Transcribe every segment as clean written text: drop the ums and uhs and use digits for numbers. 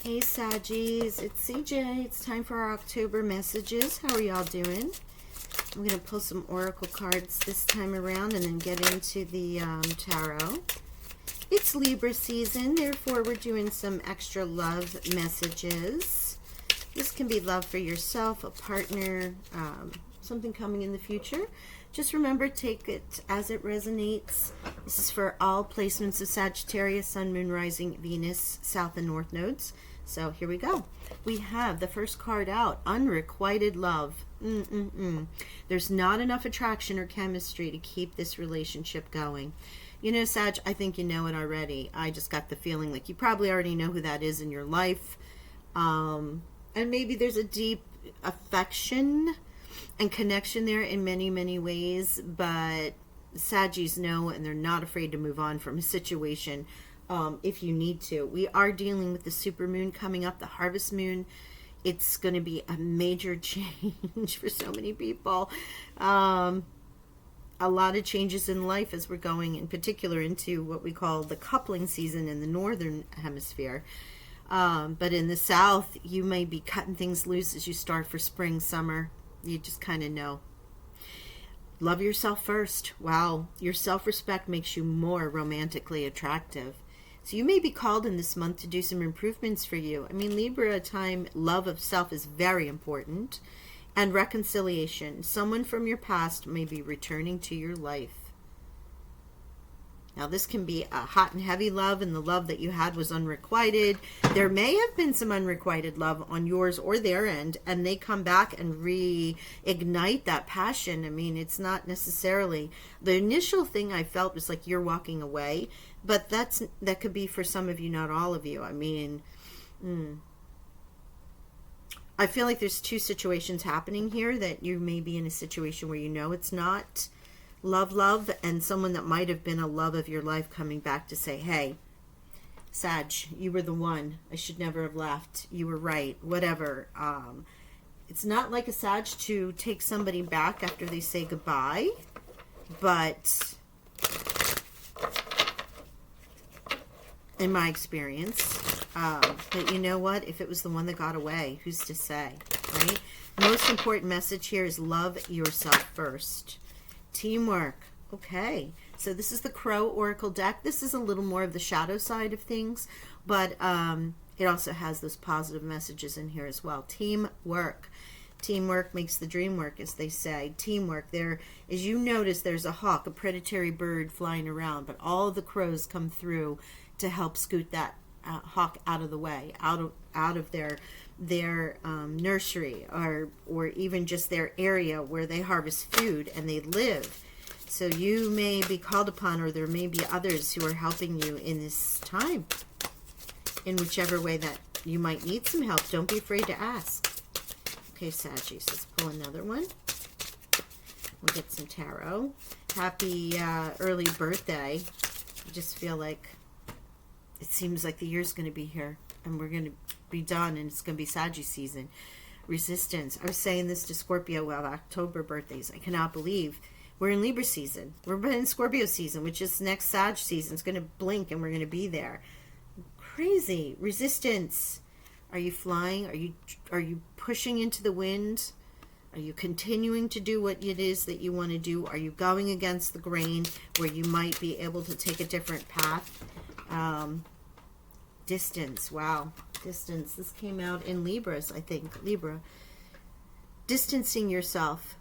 Hey Saggies, it's CJ. It's time for our October messages. How are y'all doing? I'm going to pull some oracle cards this time around and then get into the tarot. It's Libra season, therefore we're doing some extra love messages. This can be love for yourself, a partner, something coming in the future. Just remember, take it as it resonates. This is for all placements of Sagittarius, Sun, Moon, Rising, Venus, South and North nodes. So here we go. We have the first card out, Unrequited Love. There's not enough attraction or chemistry to keep this relationship going. You know, Sag, I think you know it already. I just got the feeling like you probably already know who that is in your life. And maybe there's a deep affection and connection there in many, many ways, but Saggies know and they're not afraid to move on from a situation if you need to. We are dealing with the supermoon coming up, the harvest moon. It's going to be a major change for so many people. A lot of changes in life as we're going in particular into what we call the coupling season in the northern hemisphere. But in the south, you may be cutting things loose as you start for spring, summer. You just kind of know. Love yourself first. Wow. Your self-respect makes you more romantically attractive. So you may be called in this month to do some improvements for you. I mean, Libra time, love of self is very important. And reconciliation. Someone from your past may be returning to your life. Now, this can be a hot and heavy love, and the love that you had was unrequited. There may have been some unrequited love on yours or their end, and they come back and reignite that passion. I mean, it's not necessarily... The initial thing I felt was like you're walking away, but that could be for some of you, not all of you. I mean, I feel like there's two situations happening here, that you may be in a situation where you know it's not love, and someone that might have been a love of your life coming back to say, hey, Sag, you were the one. I should never have left. You were right. Whatever. It's not like a Sag to take somebody back after they say goodbye, but in my experience, but you know what? If it was the one that got away, who's to say, right? Most important message here is love yourself first. Teamwork. Okay, so this is the Crow Oracle deck. This is a little more of the shadow side of things, but it also has those positive messages in here as well. Teamwork. Teamwork makes the dream work, as they say. Teamwork. There, as you notice, there's a hawk, a predatory bird flying around, but all the crows come through to help scoot that hawk out of the way, out of their nursery, or even just their area where they harvest food and they live. So you may be called upon, or there may be others who are helping you in this time, in whichever way that you might need some help. Don't be afraid to ask. Okay, Saggies, let's pull another one. We'll get some tarot. Happy early birthday. I just feel like it seems like the year's going to be here, and we're going to be done, and it's going to be Saggy season. Resistance. I was saying this to Scorpio, well, October birthdays. I cannot believe we're in Libra season. We're in Scorpio season, which is next Sag season. It's going to blink, and we're going to be there. Crazy. Resistance. Are you flying? Are you pushing into the wind? Are you continuing to do what it is that you want to do? Are you going against the grain where you might be able to take a different path? Distance. Wow. Distance. This came out in Libras, I think. Libra. Distancing yourself.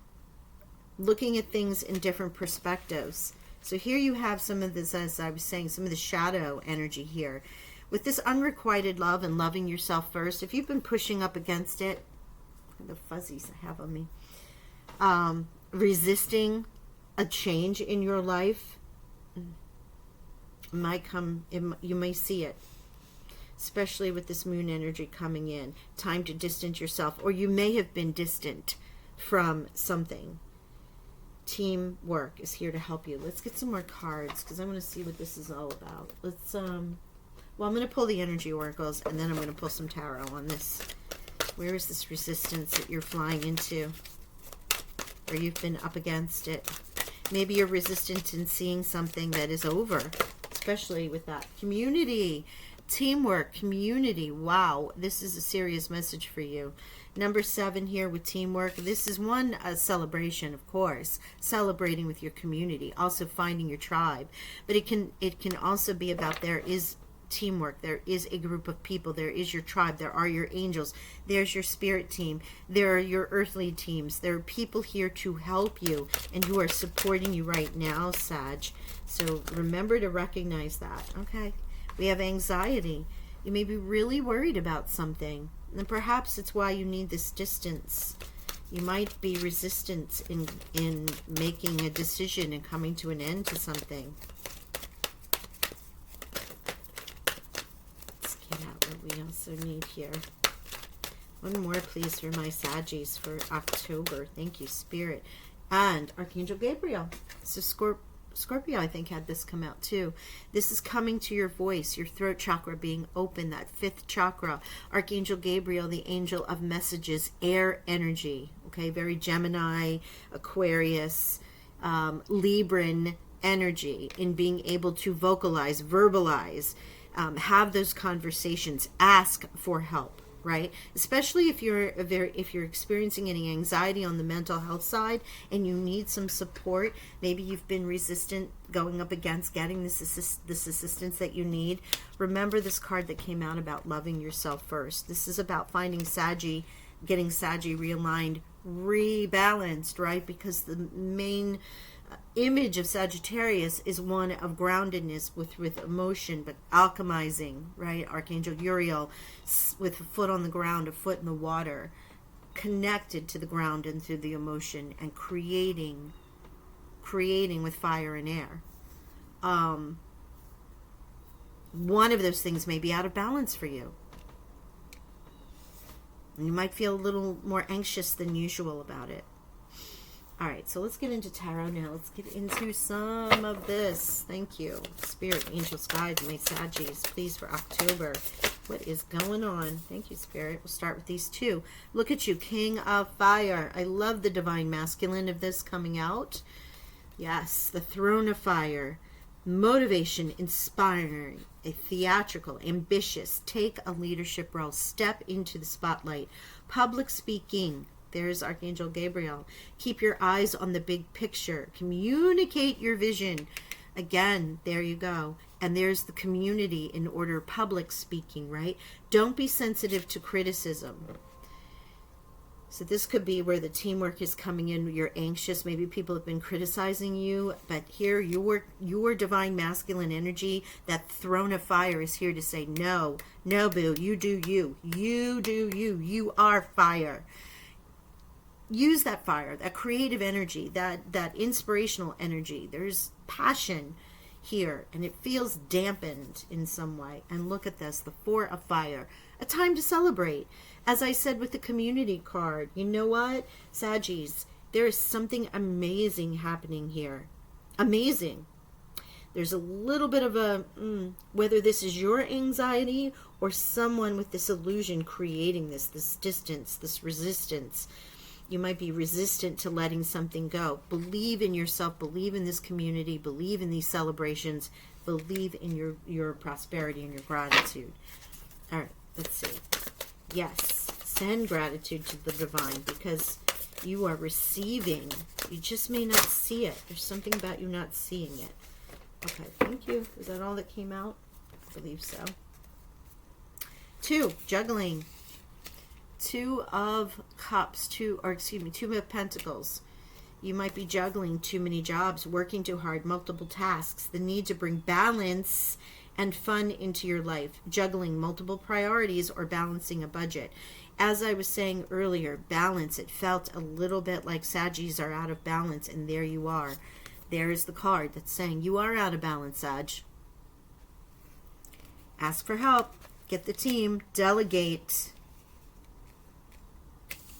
Looking at things in different perspectives. So here you have some of this, as I was saying, some of the shadow energy here. With this unrequited love and loving yourself first, if you've been pushing up against it, the fuzzies I have on me, resisting a change in your life, might come, you may see it, especially with this moon energy coming in. Time to distance yourself, or you may have been distant from something. Teamwork is here to help you. Let's get some more cards, because I want to see what this is all about. Let's well, I'm going to pull the energy oracles, and then I'm going to pull some tarot on this. Where is this resistance that you're flying into, or you've been up against it? Maybe you're resistant in seeing something that is over, especially with that community. Teamwork, community. Wow, this is a serious message for you. Number 7 here with teamwork. This is one celebration, of course, celebrating with your community, also finding your tribe. But it can also be about there is teamwork. There is a group of people. There is your tribe. There are your angels. There's your spirit team. There are your earthly teams. There are people here to help you and who are supporting you right now, Sag. So remember to recognize that. Okay. We have anxiety. You may be really worried about something. And perhaps it's why you need this distance. You might be resistant in making a decision and coming to an end to something. Let's get out what we also need here. One more, please, for my Saggies for October. Thank you, Spirit. And Archangel Gabriel. So Scorpio, I think, had this come out too. This is coming to your voice, your throat chakra being open, that 5th chakra. Archangel Gabriel, the angel of messages, air energy. Okay, very Gemini, Aquarius, Libran energy in being able to vocalize, verbalize, have those conversations, ask for help. Right? Especially if you're experiencing any anxiety on the mental health side and you need some support, maybe you've been resistant going up against getting this assistance that you need. Remember this card that came out about loving yourself first. This is about finding Saggy, getting Saggy realigned, rebalanced, right? Because the main image of Sagittarius is one of groundedness with emotion, but alchemizing, right? Archangel Uriel with a foot on the ground, a foot in the water, connected to the ground and through the emotion, and creating with fire and air. One of those things may be out of balance for you. And you might feel a little more anxious than usual about it. All right, so let's get into tarot now. Let's get into some of this. Thank you. Spirit, angels, guides, my Saggies, please, for October. What is going on? Thank you, Spirit. We'll start with these two. Look at you, King of Fire. I love the divine masculine of this coming out. Yes, the throne of fire. Motivation, inspiring, a theatrical, ambitious, take a leadership role, step into the spotlight. Public speaking. There's Archangel Gabriel. Keep your eyes on the big picture. Communicate your vision. Again, there you go. And there's the community in order, public speaking, right? Don't be sensitive to criticism. So this could be where the teamwork is coming in. You're anxious. Maybe people have been criticizing you. But here, your divine masculine energy, that throne of fire, is here to say, no, no, boo, you do you. You do you. You are fire. Use that fire, that creative energy, that inspirational energy. There's passion here, and it feels dampened in some way. And look at this, the 4 of fire. A time to celebrate. As I said with the community card, you know what, Saggies, there is something amazing happening here. Amazing. There's a little bit of a, whether this is your anxiety or someone with this illusion creating this distance, this resistance. You might be resistant to letting something go. Believe in yourself. Believe in this community. Believe in these celebrations. Believe in your prosperity and your gratitude. All right, let's see. Yes, send gratitude to the divine because you are receiving. You just may not see it. There's something about you not seeing it. Okay, thank you. Is that all that came out? I believe so. 2, juggling. 2 of cups, 2 of pentacles. You might be juggling too many jobs, working too hard, multiple tasks, the need to bring balance and fun into your life, juggling multiple priorities or balancing a budget. As I was saying earlier, balance, it felt a little bit like Saggies are out of balance, and there you are. There is the card that's saying you are out of balance, Sag. Ask for help, get the team, delegate.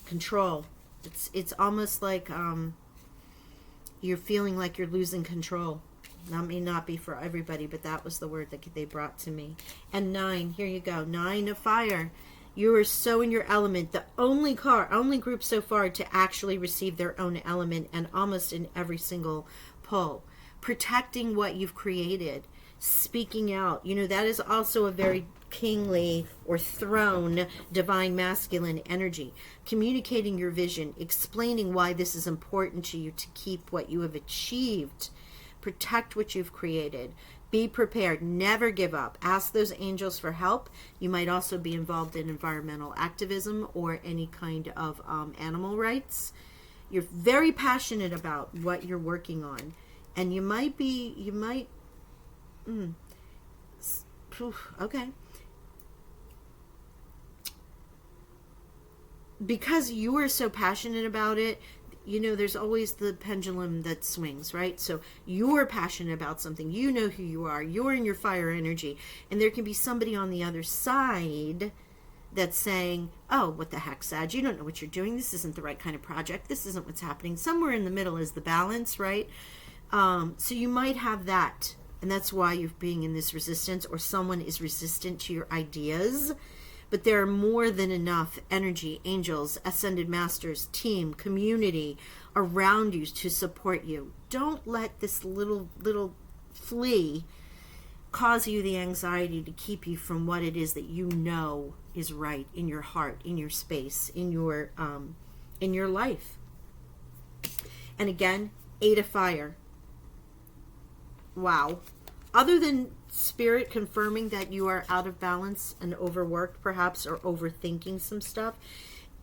Control. It's almost like you're feeling like you're losing control. That may not be for everybody, but that was the word that they brought to me. And 9, here you go. 9 of fire. You are so in your element. The only group so far to actually receive their own element, and almost in every single pull. Protecting what you've created. Speaking out. You know, that is also a very kingly or throne divine masculine energy, communicating your vision, explaining why this is important to you to keep what you have achieved, protect what you've created, be prepared, never give up, ask those angels for help. You might also be involved in environmental activism or any kind of animal rights. You're very passionate about what you're working on, and okay, because you are so passionate about it, there's always the pendulum that swings, right? So you're passionate about something, you know who you are, you're in your fire energy, and there can be somebody on the other side that's saying, oh, what the heck, Sag, you don't know what you're doing, this isn't the right kind of project, this isn't what's happening. Somewhere in the middle is the balance, right? So you might have that, and that's why you're being in this resistance, or someone is resistant to your ideas. But there are more than enough energy, angels, ascended masters, team, community around you to support you. Don't let this little flea cause you the anxiety to keep you from what it is that you know is right in your heart, in your space, in your life. And again, 8 of fire. Wow. Other than Spirit confirming that you are out of balance and overworked perhaps, or overthinking some stuff,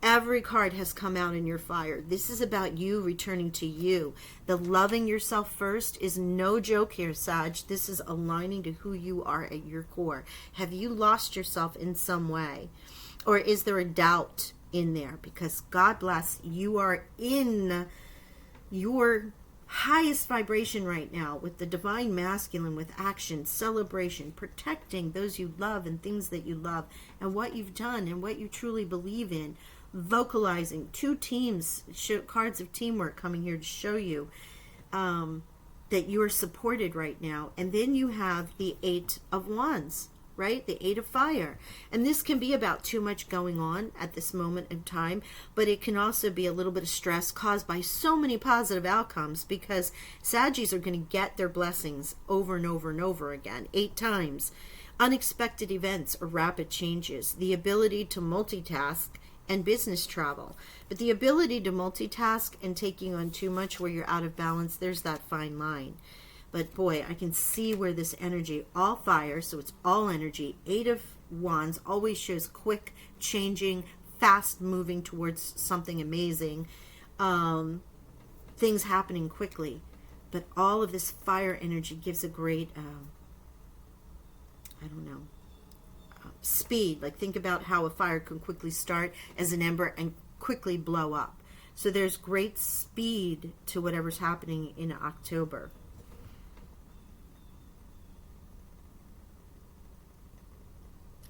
every card has come out in your fire. This is about you returning to you. The loving yourself first is no joke here, Sag. This is aligning to who you are at your core. Have you lost yourself in some way? Or is there a doubt in there? Because God bless, you are in your highest vibration right now with the divine masculine, with action, celebration, protecting those you love and things that you love and what you've done and what you truly believe in, vocalizing. 2 teams, cards of teamwork coming here to show you that you are supported right now. And then you have the 8 of Wands, right? The 8 of fire. And this can be about too much going on at this moment in time, but it can also be a little bit of stress caused by so many positive outcomes, because Saggies are going to get their blessings over and over and over again, 8 times. Unexpected events or rapid changes, the ability to multitask and business travel. But the ability to multitask and taking on too much where you're out of balance, there's that fine line. But boy, I can see where this energy, all fire, so it's all energy. 8 of Wands always shows quick changing, fast moving towards something amazing, things happening quickly. But all of this fire energy gives a great, speed. Like, think about how a fire can quickly start as an ember and quickly blow up. So there's great speed to whatever's happening in October.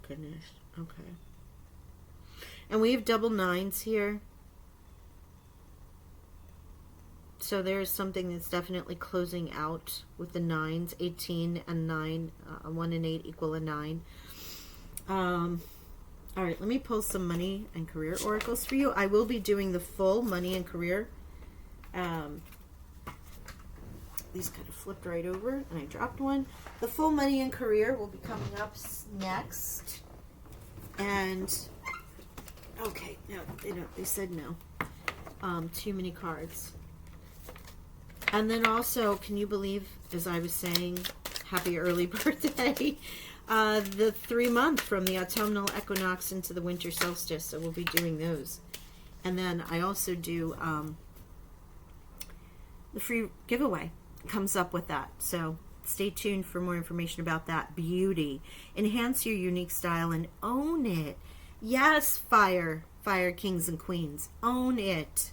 Goodness. Okay. And we have double 9s here. So there's something that's definitely closing out with the 9s. 18 and 9. 1 and 8 equal a 9. All right, let me pull some money and career oracles for you. I will be doing the full money and career. These kind of flipped right over, and I dropped one. The full money and career will be coming up next. And okay, no, they said no. Too many cards. And then also, can you believe, as I was saying, happy early birthday, the 3-month from the autumnal equinox into the winter solstice. So we'll be doing those. And then I also do the free giveaway comes up with that. So stay tuned for more information about that. Beauty. Enhance your unique style and own it. Yes, fire kings and queens. Own it.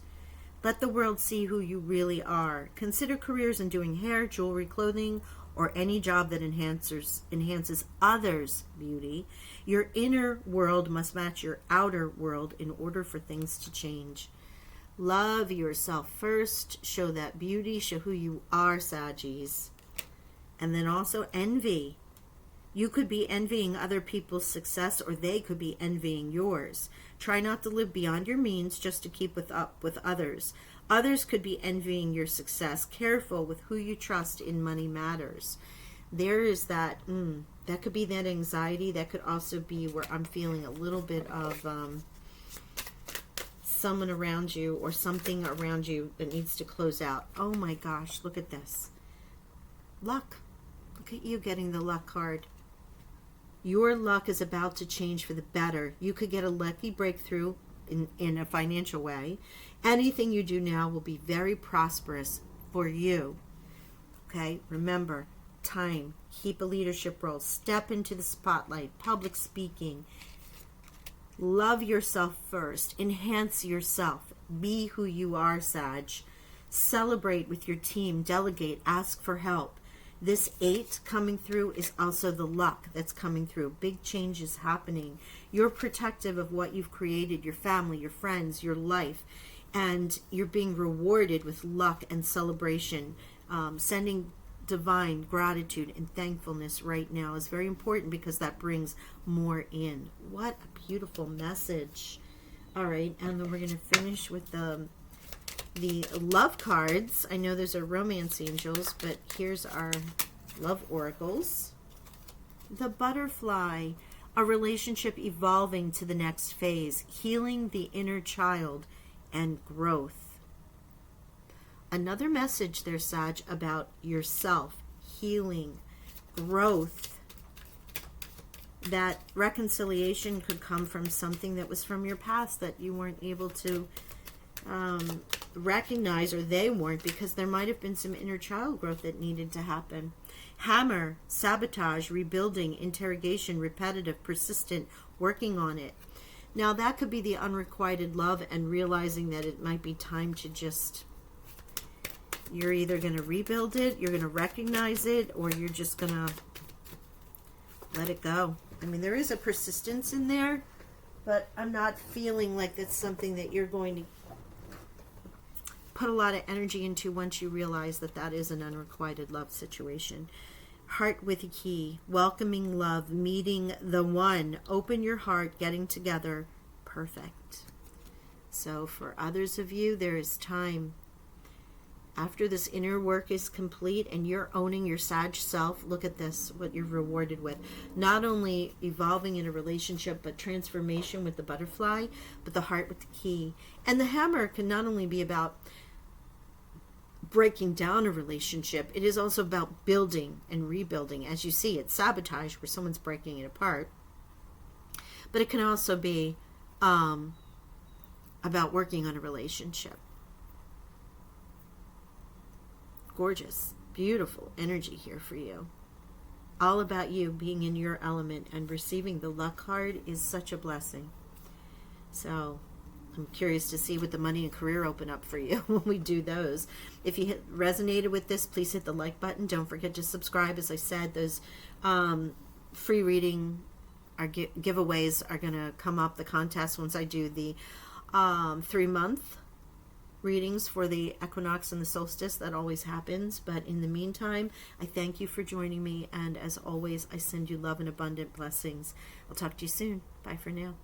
Let the world see who you really are. Consider careers in doing hair, jewelry, clothing, or any job that enhances others' beauty. Your inner world must match your outer world in order for things to change. Love yourself first. Show that beauty. Show who you are, Saggies. And then also envy. You could be envying other people's success, or they could be envying yours. Try not to live beyond your means just to keep up with others. Others could be envying your success. Careful with who you trust in money matters. There is that That could be that anxiety. That could also be where I'm feeling a little bit of someone around you or something around you that needs to close out. Oh my gosh, look at this. Luck. Look at you getting the luck card. Your luck is about to change for the better. You could get a lucky breakthrough in a financial way. Anything you do now will be very prosperous for you. Okay, remember, time, keep a leadership role, step into the spotlight, public speaking. Love yourself first. Enhance yourself. Be who you are, Sag. Celebrate with your team. Delegate. Ask for help. This 8 coming through is also the luck that's coming through. Big changes happening. You're protective of what you've created, your family, your friends, your life, and you're being rewarded with luck and celebration. Sending divine gratitude and thankfulness right now is very important because that brings more in. What a beautiful message. All right, and then we're going to finish with the love cards. I know those are romance angels, but here's our love oracles. The butterfly, a relationship evolving to the next phase, healing the inner child and growth. Another message there, Sag, about yourself, healing, growth. That reconciliation could come from something that was from your past that you weren't able to recognize, or they weren't, because there might have been some inner child growth that needed to happen. Hammer, sabotage, rebuilding, interrogation, repetitive, persistent, working on it. Now that could be the unrequited love and realizing that it might be time to just, you're either going to rebuild it, you're going to recognize it, or you're just going to let it go. I mean, there is a persistence in there, but I'm not feeling like that's something that you're going to put a lot of energy into once you realize that that is an unrequited love situation. Heart with a key, welcoming love, meeting the one, open your heart, getting together, perfect. So for others of you, there is time. After this inner work is complete and you're owning your Sag self, look at this, what you're rewarded with. Not only evolving in a relationship, but transformation with the butterfly, but the heart with the key. And the hammer can not only be about breaking down a relationship, it is also about building and rebuilding. As you see, it's sabotage where someone's breaking it apart. But it can also be about working on a relationship. Gorgeous, beautiful energy here for you. All about you being in your element, and receiving the luck card is such a blessing. So I'm curious to see what the money and career open up for you when we do those. If you resonated with this, please hit the like button. Don't forget to subscribe. As I said, those free reading giveaways are going to come up, the contest, once I do the 3-month readings for the equinox and the solstice. That always happens. But in the meantime, I thank you for joining me, and as always, I send you love and abundant blessings. I'll talk to you soon. Bye for now.